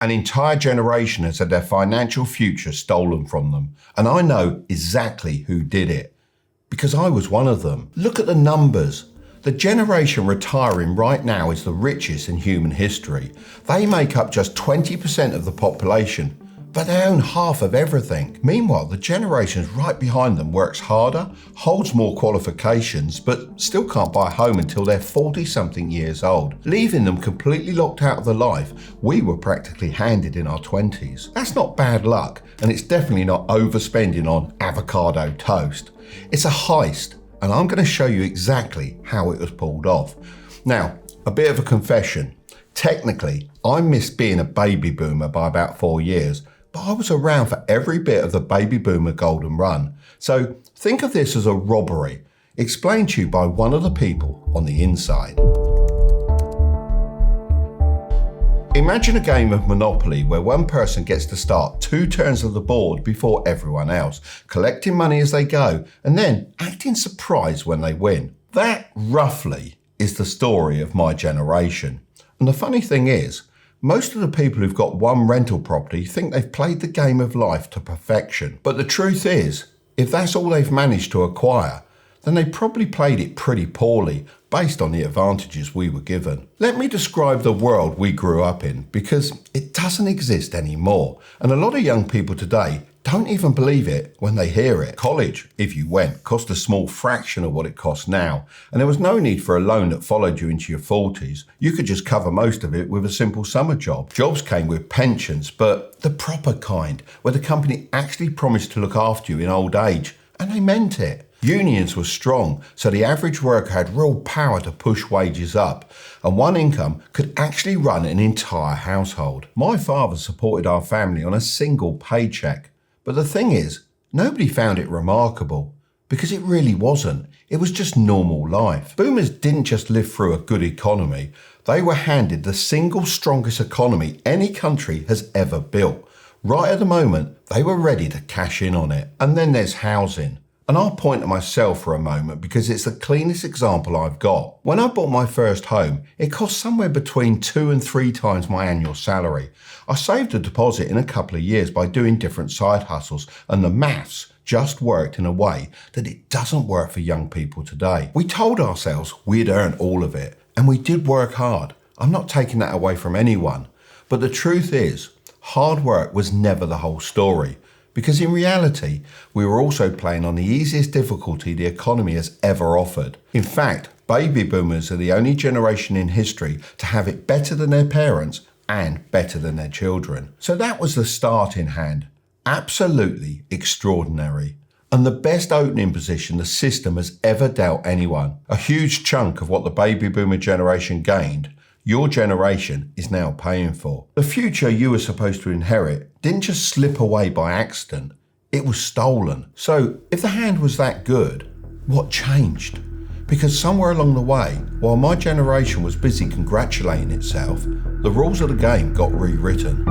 An entire generation has had their financial future stolen from them. And I know exactly who did it, because I was one of them. Look at the numbers. The generation retiring right now is the richest in human history. They make up just 20% of the population, but they own half of everything. Meanwhile, the generations right behind them works harder, holds more qualifications, but still can't buy a home until they're 40-something years old, leaving them completely locked out of the life we were practically handed in our 20s. That's not bad luck, and it's definitely not overspending on avocado toast. It's a heist, and I'm going to show you exactly how it was pulled off. Now, a bit of a confession. Technically, I missed being a baby boomer by about 4 years, but I was around for every bit of the baby boomer golden run. So think of this as a robbery, explained to you by one of the people on the inside. Imagine a game of Monopoly where one person gets to start 2 turns of the board before everyone else, collecting money as they go, and then acting surprised when they win. That, roughly, is the story of my generation. And the funny thing is, most of the people who've got one rental property think they've played the game of life to perfection. But the truth is, if that's all they've managed to acquire, then they probably played it pretty poorly based on the advantages we were given. Let me describe the world we grew up in, because it doesn't exist anymore. And a lot of young people today don't even believe it when they hear it. College, if you went, cost a small fraction of what it costs now, and there was no need for a loan that followed you into your 40s. You could just cover most of it with a simple summer job. Jobs came with pensions, but the proper kind, where the company actually promised to look after you in old age, and they meant it. Unions were strong, so the average worker had real power to push wages up, and one income could actually run an entire household. My father supported our family on a single paycheck. But the thing is, nobody found it remarkable, because it really wasn't. It was just normal life. Boomers didn't just live through a good economy. They were handed the single strongest economy any country has ever built. Right at the moment, they were ready to cash in on it. And then there's housing. And I'll point at myself for a moment because it's the cleanest example I've got. When I bought my first home, it cost somewhere between 2 and 3 times my annual salary. I saved a deposit in a couple of years by doing different side hustles, and the maths just worked in a way that it doesn't work for young people today. We told ourselves we'd earn all of it, and we did work hard. I'm not taking that away from anyone. But the truth is, hard work was never the whole story. Because in reality, we were also playing on the easiest difficulty the economy has ever offered. In fact, baby boomers are the only generation in history to have it better than their parents and better than their children. So that was the start in hand. Absolutely extraordinary. And the best opening position the system has ever dealt anyone. A huge chunk of what the baby boomer generation gained, your generation is now paying for. The future you were supposed to inherit didn't just slip away by accident, it was stolen. So if the hand was that good, what changed? Because somewhere along the way, while my generation was busy congratulating itself, the rules of the game got rewritten.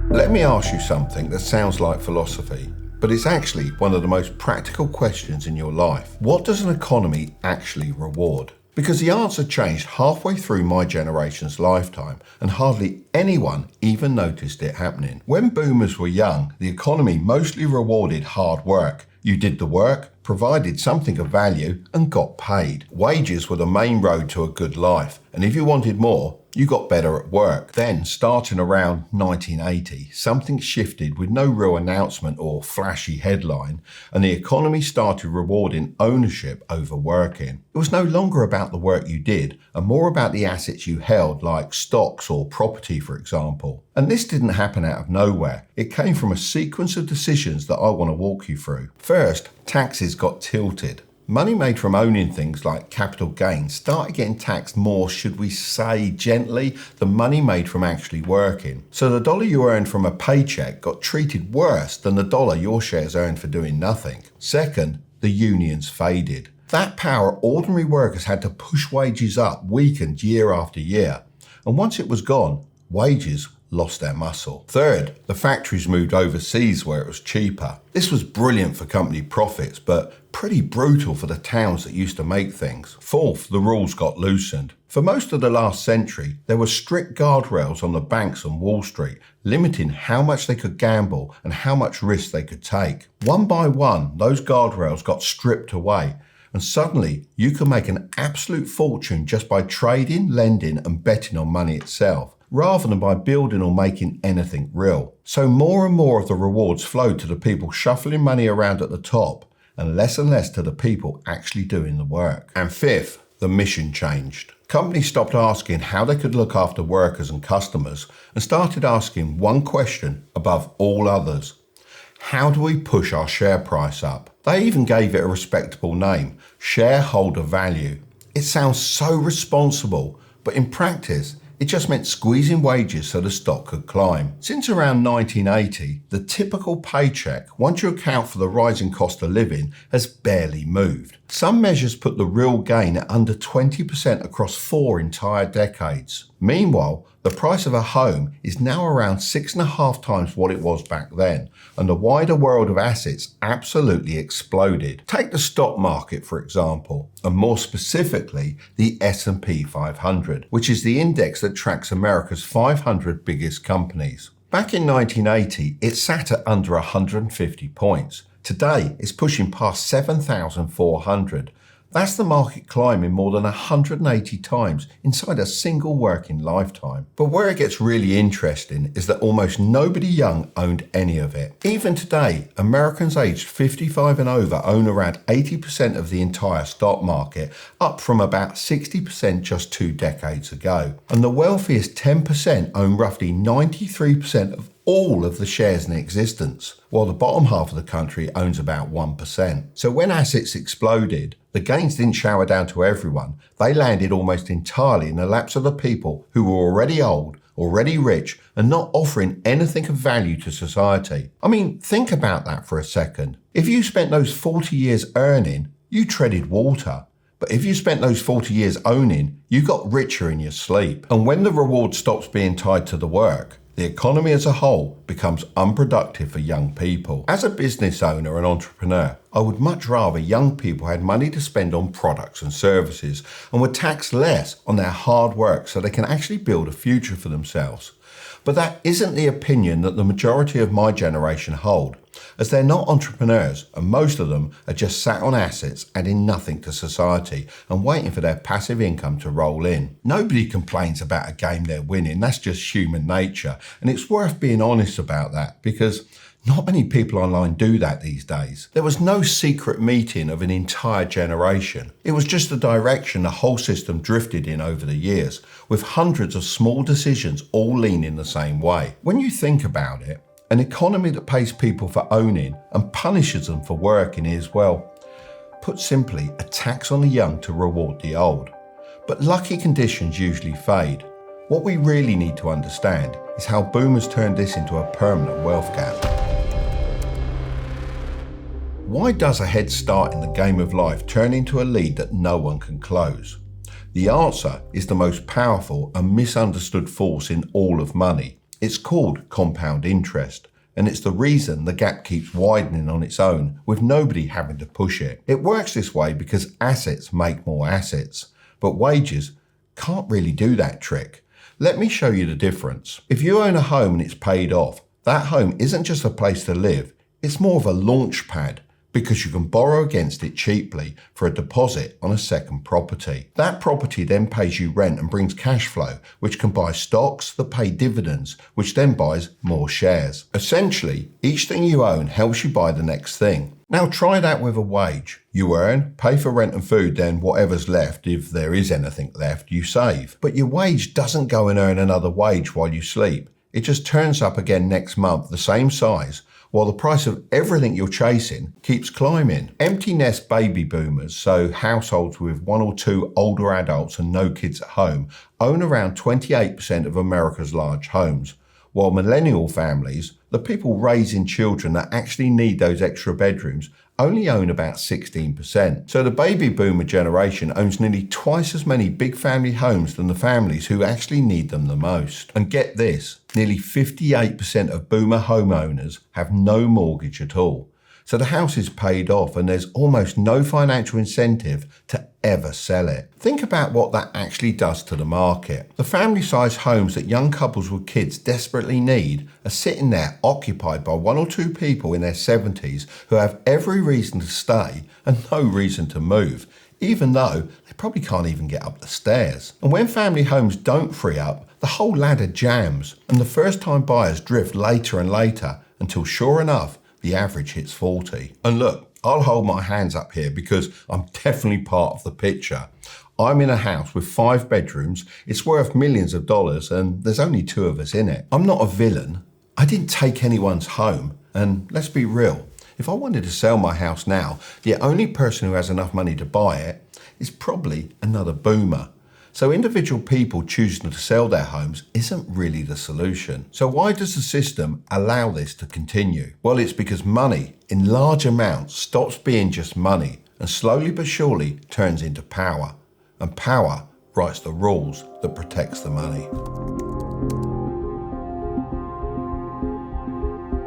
Let me ask you something that sounds like philosophy, but it's actually one of the most practical questions in your life. What does an economy actually reward? Because the answer changed halfway through my generation's lifetime, and hardly anyone even noticed it happening. When boomers were young, the economy mostly rewarded hard work. You did the work, provided something of value, and got paid. Wages were the main road to a good life, and if you wanted more, you got better at work. Then, starting around 1980, something shifted with no real announcement or flashy headline, and the economy started rewarding ownership over working. It was no longer about the work you did, and more about the assets you held, like stocks or property, for example. And this didn't happen out of nowhere. It came from a sequence of decisions that I want to walk you through. First, taxes got tilted. Money made from owning things like capital gains started getting taxed more, should we say gently, than money made from actually working. So the dollar you earned from a paycheck got treated worse than the dollar your shares earned for doing nothing. Second, the unions faded. That power ordinary workers had to push wages up weakened year after year. And once it was gone, wages lost their muscle. Third, the factories moved overseas where it was cheaper. This was brilliant for company profits, but pretty brutal for the towns that used to make things. Fourth, the rules got loosened. For most of the last century, there were strict guardrails on the banks on Wall Street, limiting how much they could gamble and how much risk they could take. One by one, those guardrails got stripped away, and suddenly you could make an absolute fortune just by trading, lending, and betting on money itself, rather than by building or making anything real. So more and more of the rewards flowed to the people shuffling money around at the top, and less to the people actually doing the work. And fifth, the mission changed. Companies stopped asking how they could look after workers and customers and started asking one question above all others. How do we push our share price up? They even gave it a respectable name, shareholder value. It sounds so responsible, but in practice, it just meant squeezing wages so the stock could climb. Since around 1980, the typical paycheck, once you account for the rising cost of living, has barely moved. Some measures put the real gain at under 20% across 4 entire decades. Meanwhile, the price of a home is now around 6.5 times what it was back then, and the wider world of assets absolutely exploded. Take the stock market, for example, and more specifically, the S&P 500, which is the index that tracks America's 500 biggest companies. Back in 1980, it sat at under 150 points. Today, it's pushing past 7,400. That's the market climbing more than 180 times inside a single working lifetime. But where it gets really interesting is that almost nobody young owned any of it. Even today, Americans aged 55 and over own around 80% of the entire stock market, up from about 60% just 2 decades ago. And the wealthiest 10% own roughly 93% of all of the shares in existence, while the bottom half of the country owns about 1%. So when assets exploded, the gains didn't shower down to everyone. They landed almost entirely in the laps of the people who were already old, already rich, and not offering anything of value to society. I mean, think about that for a second. If you spent those 40 years earning, you treaded water. But if you spent those 40 years owning, you got richer in your sleep. And when the reward stops being tied to the work, the economy as a whole becomes unproductive for young people. As a business owner and entrepreneur, I would much rather young people had money to spend on products and services and were taxed less on their hard work so they can actually build a future for themselves. But that isn't the opinion that the majority of my generation hold, as they're not entrepreneurs and most of them are just sat on assets adding nothing to society and waiting for their passive income to roll in. Nobody complains about a game they're winning, that's just human nature, and it's worth being honest about that because not many people online do that these days. There was no secret meeting of an entire generation. It was just the direction the whole system drifted in over the years, with hundreds of small decisions all leaning the same way. When you think about it, an economy that pays people for owning and punishes them for working is, well, put simply, a tax on the young to reward the old. But lucky conditions usually fade. What we really need to understand is how boomers turned this into a permanent wealth gap. Why does a head start in the game of life turn into a lead that no one can close? The answer is the most powerful and misunderstood force in all of money. It's called compound interest, and it's the reason the gap keeps widening on its own with nobody having to push it. It works this way because assets make more assets, but wages can't really do that trick. Let me show you the difference. If you own a home and it's paid off, that home isn't just a place to live, it's more of a launch pad, because you can borrow against it cheaply for a deposit on a second property. That property then pays you rent and brings cash flow, which can buy stocks that pay dividends, which then buys more shares. Essentially, each thing you own helps you buy the next thing. Now try that with a wage. You earn, pay for rent and food, then whatever's left, if there is anything left, you save. But your wage doesn't go and earn another wage while you sleep. It just turns up again next month, the same size, while the price of everything you're chasing keeps climbing. Empty nest baby boomers, so households with 1 or 2 older adults and no kids at home, own around 28% of America's large homes, while millennial families, the people raising children that actually need those extra bedrooms, only own about 16%. So the baby boomer generation owns nearly twice as many big family homes than the families who actually need them the most. And get this, nearly 58% of boomer homeowners have no mortgage at all. So the house is paid off and there's almost no financial incentive to ever sell it. Think about what that actually does to the market. The family-sized homes that young couples with kids desperately need are sitting there occupied by one or two people in their 70s who have every reason to stay and no reason to move, even though they probably can't even get up the stairs. And when family homes don't free up, the whole ladder jams and the first-time buyers drift later and later until, sure enough, the average hits 40. And look, I'll hold my hands up here because I'm definitely part of the picture. I'm in a house with 5 bedrooms, it's worth millions of dollars, and there's only 2 of us in it. I'm not a villain. I didn't take anyone's home. And let's be real, if I wanted to sell my house now, the only person who has enough money to buy it is probably another boomer. So individual people choosing to sell their homes isn't really the solution. So why does the system allow this to continue? Well, it's because money in large amounts stops being just money and slowly but surely turns into power. And power writes the rules that protects the money.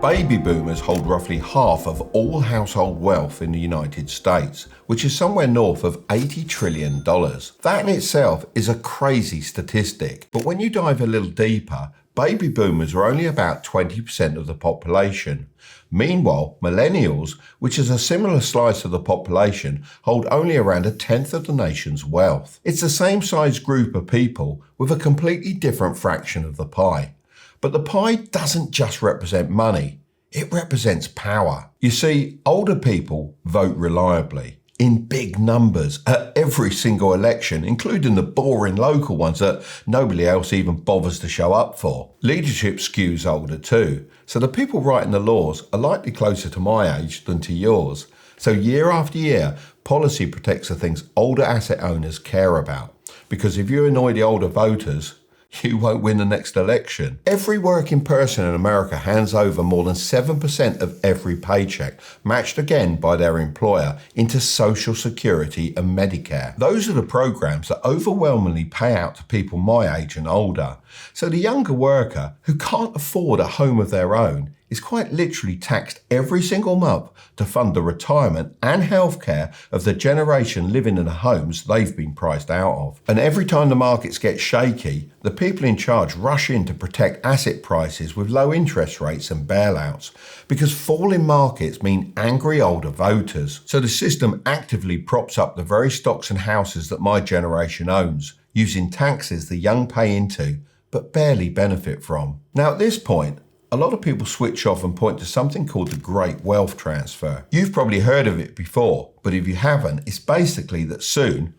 Baby boomers hold roughly half of all household wealth in the United States, which is somewhere north of $80 trillion. That in itself is a crazy statistic, but when you dive a little deeper, baby boomers are only about 20% of the population. Meanwhile, millennials, which is a similar slice of the population, hold only around 1/10 of the nation's wealth. It's the same size group of people with a completely different fraction of the pie. But the pie doesn't just represent money, it represents power. You see, older people vote reliably, in big numbers, at every single election, including the boring local ones that nobody else even bothers to show up for. Leadership skews older too, so the people writing the laws are likely closer to my age than to yours. So year after year, policy protects the things older asset owners care about. Because if you annoy the older voters, you won't win the next election. Every working person in America hands over more than 7% of every paycheck, matched again by their employer, into Social Security and Medicare. Those are the programs that overwhelmingly pay out to people my age and older. So the younger worker who can't afford a home of their own is quite literally taxed every single month to fund the retirement and healthcare of the generation living in the homes they've been priced out of. And every time the markets get shaky, the people in charge rush in to protect asset prices with low interest rates and bailouts, because falling markets mean angry older voters. So the system actively props up the very stocks and houses that my generation owns, using taxes the young pay into but barely benefit from. Now at this point, a lot of people switch off and point to something called the Great Wealth Transfer. You've probably heard of it before, but if you haven't, it's basically that soon,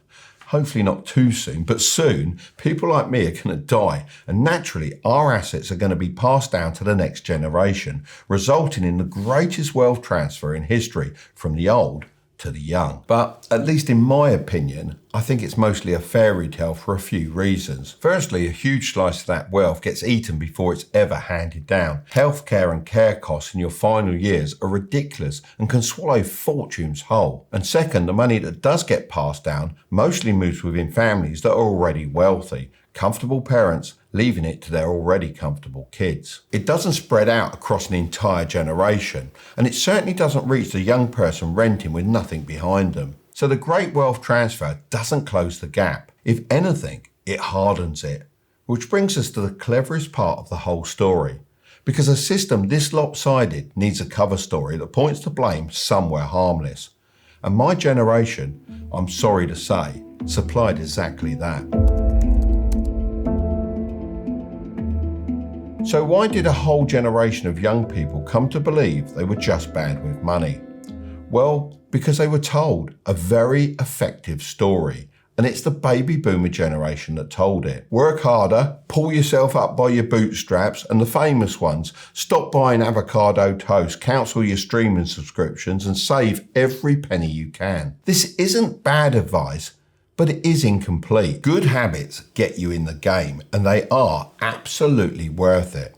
hopefully not too soon, but soon, people like me are going to die, and naturally our assets are going to be passed down to the next generation, resulting in the greatest wealth transfer in history from the old to the young. But at least in my opinion, I think it's mostly a fairy tale for a few reasons. Firstly, a huge slice of that wealth gets eaten before it's ever handed down. Healthcare and care costs in your final years are ridiculous and can swallow fortunes whole. And second, the money that does get passed down mostly moves within families that are already wealthy, comfortable parents leaving it to their already comfortable kids. It doesn't spread out across an entire generation, and it certainly doesn't reach the young person renting with nothing behind them. So the Great Wealth Transfer doesn't close the gap. If anything, it hardens it. Which brings us to the cleverest part of the whole story. Because a system this lopsided needs a cover story that points to blame somewhere harmless. And my generation, I'm sorry to say, supplied exactly that. So why did a whole generation of young people come to believe they were just bad with money? Well, because they were told a very effective story, and it's the baby boomer generation that told it. Work harder, pull yourself up by your bootstraps, and the famous ones, stop buying avocado toast, cancel your streaming subscriptions, and save every penny you can. This isn't bad advice, but it is incomplete. Good habits get you in the game, and they are absolutely worth it.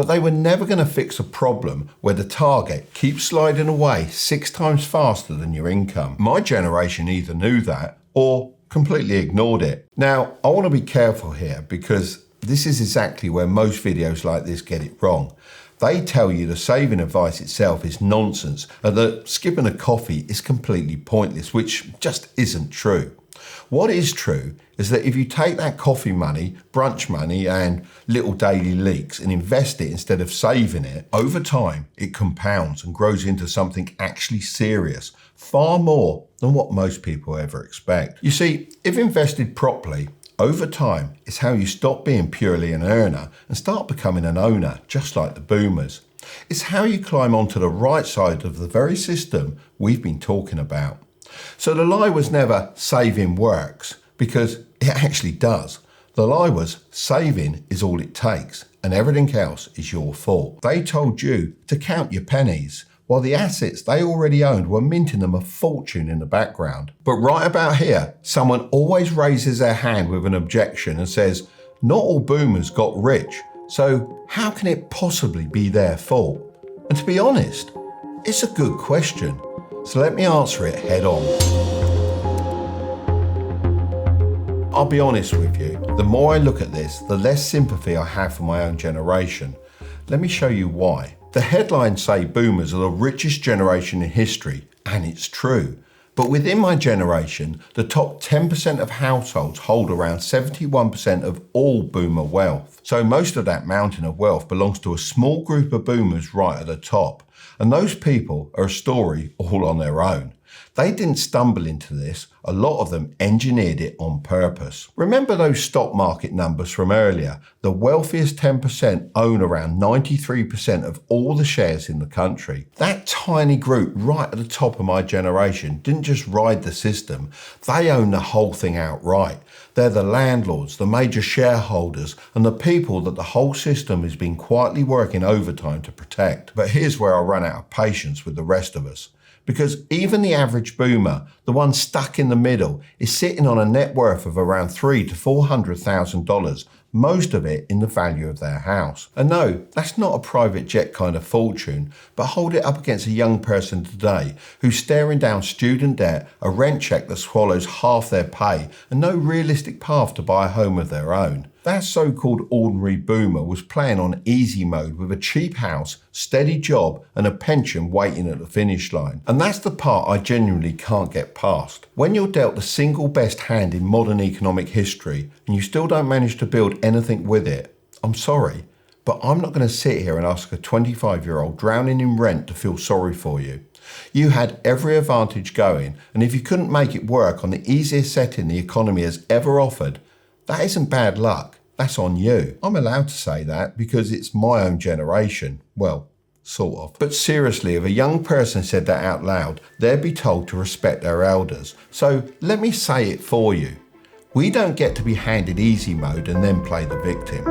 but they were never going to fix a problem where the target keeps sliding away 6 times faster than your income. My generation either knew that or completely ignored it. Now, I want to be careful here because this is exactly where most videos like this get it wrong. They tell you the saving advice itself is nonsense and that skipping a coffee is completely pointless, which just isn't true. What is true is that if you take that coffee money, brunch money and little daily leaks and invest it instead of saving it, over time it compounds and grows into something actually serious, far more than what most people ever expect. You see, if invested properly, over time, it's how you stop being purely an earner and start becoming an owner, just like the boomers. It's how you climb onto the right side of the very system we've been talking about. So the lie was never saving works, because it actually does. The lie was saving is all it takes and everything else is your fault. They told you to count your pennies, while the assets they already owned were minting them a fortune in the background. But right about here, someone always raises their hand with an objection and says, not all boomers got rich, so how can it possibly be their fault? And to be honest, it's a good question. So let me answer it head on. I'll be honest with you, the more I look at this, the less sympathy I have for my own generation. Let me show you why. The headlines say boomers are the richest generation in history, and it's true. But within my generation, the top 10% of households hold around 71% of all boomer wealth. So most of that mountain of wealth belongs to a small group of boomers right at the top. And those people are a story all on their own. They didn't stumble into this, a lot of them engineered it on purpose. Remember those stock market numbers from earlier? The wealthiest 10% own around 93% of all the shares in the country. That tiny group right at the top of my generation didn't just ride the system, they own the whole thing outright. They're the landlords, the major shareholders, and the people that the whole system has been quietly working overtime to protect. But here's where I run out of patience with the rest of us. Because even the average boomer, the one stuck in the middle, is sitting on a net worth of around $300,000 to $400,000, most of it in the value of their house. And no, that's not a private jet kind of fortune, but hold it up against a young person today who's staring down student debt, a rent check that swallows half their pay, and no realistic path to buy a home of their own. That so-called ordinary boomer was playing on easy mode with a cheap house, steady job and a pension waiting at the finish line. And that's the part I genuinely can't get past. When you're dealt the single best hand in modern economic history and you still don't manage to build anything with it, I'm sorry, but I'm not going to sit here and ask a 25-year-old drowning in rent to feel sorry for you. You had every advantage going, and if you couldn't make it work on the easiest setting the economy has ever offered, that isn't bad luck, that's on you. I'm allowed to say that because it's my own generation. Well, sort of. But seriously, if a young person said that out loud, they'd be told to respect their elders. So let me say it for you. We don't get to be handed easy mode and then play the victim.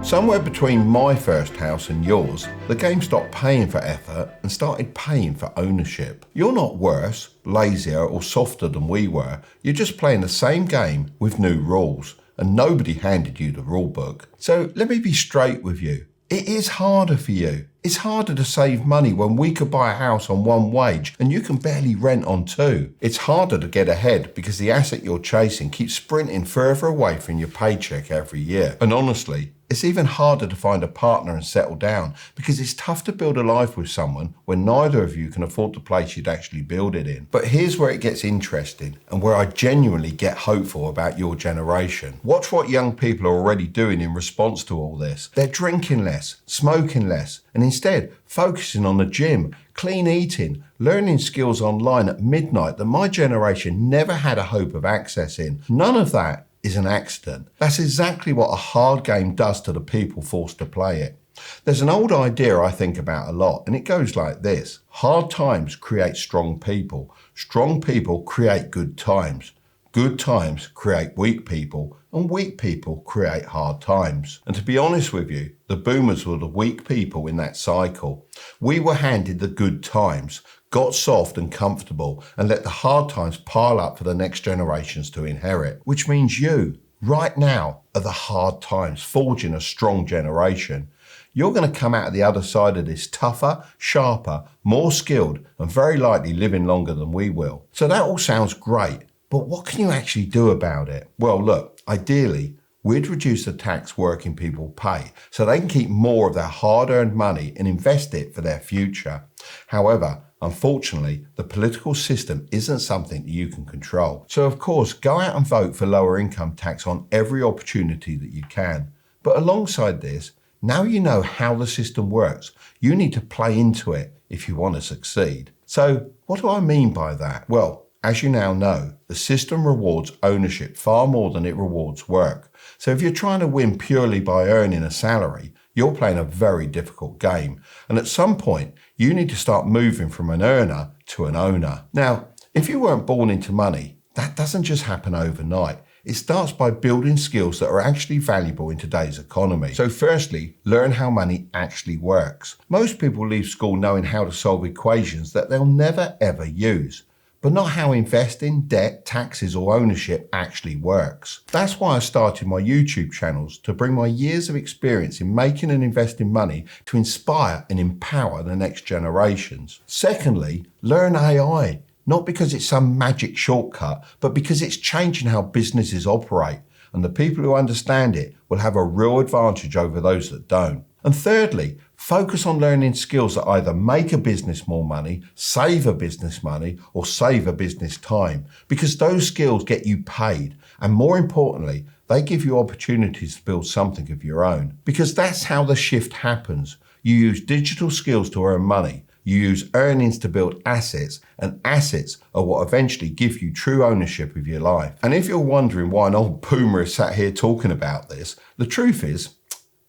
Somewhere between my first house and yours, the game stopped paying for effort and started paying for ownership. You're not worse, lazier or softer than we were. You're just playing the same game with new rules, and nobody handed you the rule book. So let me be straight with you. It is harder for you. It's harder to save money when we could buy a house on one wage and you can barely rent on two. It's harder to get ahead because the asset you're chasing keeps sprinting further away from your paycheck every year. And honestly, it's even harder to find a partner and settle down because it's tough to build a life with someone when neither of you can afford the place you'd actually build it in. But here's where it gets interesting and where I genuinely get hopeful about your generation. Watch what young people are already doing in response to all this. They're drinking less, smoking less, and instead focusing on the gym, clean eating, learning skills online at midnight that my generation never had a hope of accessing. None of that is an accident. That's exactly what a hard game does to the people forced to play it. There's an old idea I think about a lot, and it goes like this. Hard times create strong people. Strong people create good times. Good times create weak people, and weak people create hard times. And to be honest with you, the boomers were the weak people in that cycle. We were handed the good times, got soft and comfortable, and let the hard times pile up for the next generations to inherit. Which means you, right now are the hard times, forging a strong generation. You're going to come out of the other side of this tougher, sharper, more skilled, and very likely living longer than we will. So that all sounds great, but what can you actually do about it? Well, look, ideally, we'd reduce the tax working people pay so they can keep more of their hard-earned money and invest it for their future. However, unfortunately, the political system isn't something that you can control. So of course, go out and vote for lower income tax on every opportunity that you can. But alongside this, now you know how the system works. You need to play into it if you want to succeed. So what do I mean by that? Well, as you now know, the system rewards ownership far more than it rewards work. So if you're trying to win purely by earning a salary, you're playing a very difficult game. And at some point, you need to start moving from an earner to an owner. Now, if you weren't born into money, that doesn't just happen overnight. It starts by building skills that are actually valuable in today's economy. So firstly, learn how money actually works. Most people leave school knowing how to solve equations that they'll never ever use, but not how investing, debt, taxes or ownership actually works. That's why I started my YouTube channels, to bring my years of experience in making and investing money to inspire and empower the next generations. Secondly, learn AI. Not because it's some magic shortcut, but because it's changing how businesses operate, and the people who understand it will have a real advantage over those that don't. And thirdly, focus on learning skills that either make a business more money, save a business money, or save a business time, because those skills get you paid, and more importantly, they give you opportunities to build something of your own. Because that's how the shift happens. You use digital skills to earn money. You use earnings to build assets, and assets are what eventually give you true ownership of your life. And if you're wondering why an old boomer is sat here talking about this, the truth is,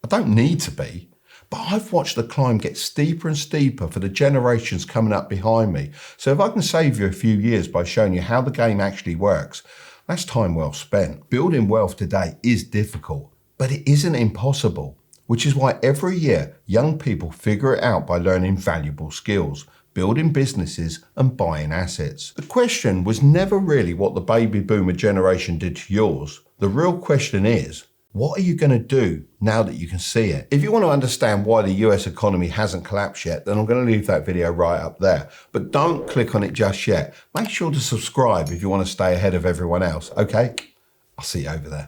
I don't need to be, but I've watched the climb get steeper and steeper for the generations coming up behind me. So if I can save you a few years by showing you how the game actually works, that's time well spent. Building wealth today is difficult, but it isn't impossible. Which is why every year young people figure it out by learning valuable skills, building businesses and buying assets. The question was never really what the baby boomer generation did to yours. The real question is, what are you going to do now that you can see it? If you want to understand why the US economy hasn't collapsed yet, then I'm going to leave that video right up there. But don't click on it just yet. Make sure to subscribe if you want to stay ahead of everyone else, okay? I'll see you over there.